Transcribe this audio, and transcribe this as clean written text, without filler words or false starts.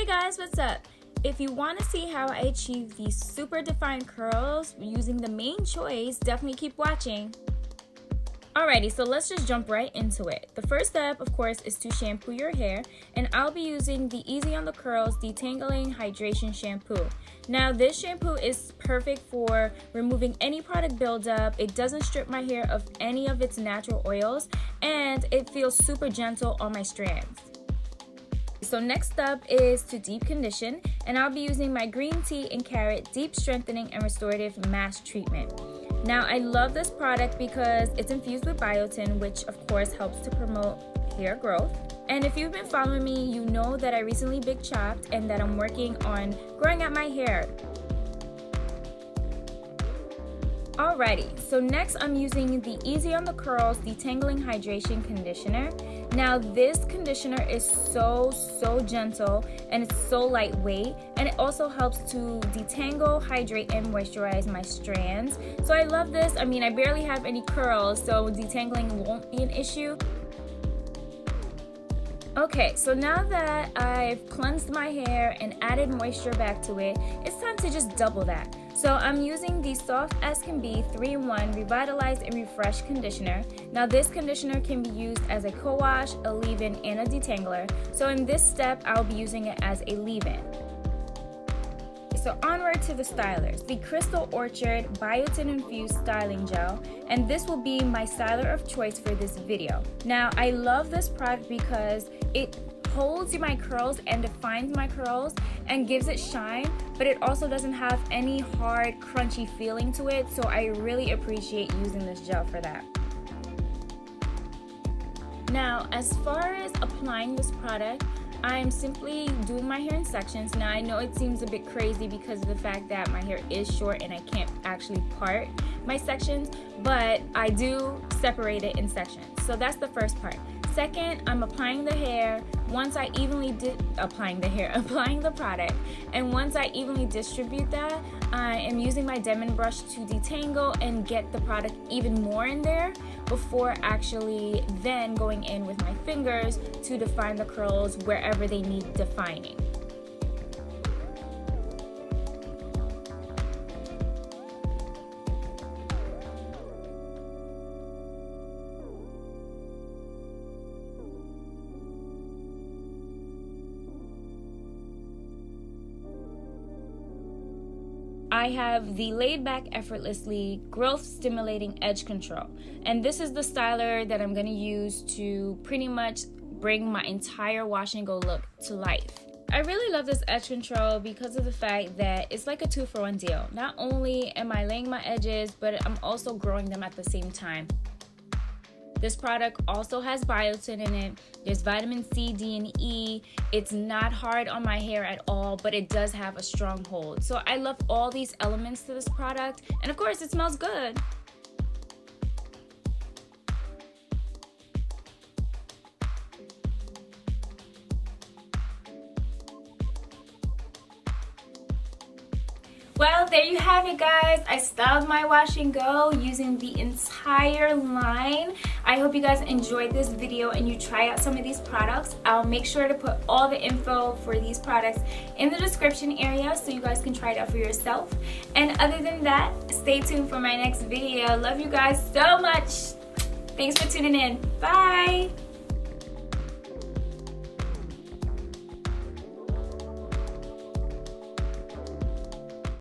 Hey guys, what's up? If you want to see how I achieve these super defined curls using the main choice, definitely keep watching. Alrighty, so let's just jump right into it. The first step, of course, is to shampoo your hair, and I'll be using the Easy on the Curls Detangling Hydration Shampoo. Now, this shampoo is perfect for removing any product buildup. It doesn't strip my hair of any of its natural oils, and it feels super gentle on my strands. So next up is to deep condition, and I'll be using my green tea and carrot deep strengthening and restorative mask treatment. Now, I love this product because it's infused with biotin, which of course helps to promote hair growth. And if you've been following me, you know that I recently big chopped and that I'm working on growing out my hair. Alrighty, so next I'm using the Easy on the Curls Detangling Hydration Conditioner. Now this conditioner is so gentle and it's so lightweight, and it also helps to detangle, hydrate, and moisturize my strands. So I love this. I mean, I barely have any curls, so detangling won't be an issue. Okay, so now that I've cleansed my hair and added moisture back to it, it's time to just double that. So I'm using the Soft as Can Be 3-in-1 Revitalize and Refresh Conditioner. Now this conditioner can be used as a co-wash, a leave-in, and a detangler. So in this step, I'll be using it as a leave-in. So onward to the stylers, the Crystal Orchid Biotin Infused Styling Gel, and this will be my styler of choice for this video. Now I love this product because it holds my curls and defines my curls and gives it shine, but it also doesn't have any hard, crunchy feeling to it, so I really appreciate using this gel for that. Now, as far as applying this product, I'm simply doing my hair in sections. Now, I know it seems a bit crazy because of the fact that my hair is short and I can't actually part my sections, but I do separate it in sections. So that's the first part. Second, I'm applying the hair. Once I evenly applying the product, and once I evenly distribute that, I am using my Demon brush to detangle and get the product even more in there before actually then going in with my fingers to define the curls wherever they need defining. I have the Laid Back Effortlessly Growth Stimulating Edge Control, and this is the styler that I'm going to use to pretty much bring my entire wash and go look to life. I really love this edge control because of the fact that it's like a 2-for-1 deal. Not only am I laying my edges, but I'm also growing them at the same time. This product also has biotin in it. There's vitamin C, D, and E. It's not hard on my hair at all, but it does have a strong hold. So I love all these elements to this product. And of course, it smells good. Well, there you have it, guys. I styled my wash and go using the entire line. I hope you guys enjoyed this video and you try out some of these products. I'll make sure to put all the info for these products in the description area so you guys can try it out for yourself. And other than that, stay tuned for my next video. Love you guys so much. Thanks for tuning in. Bye.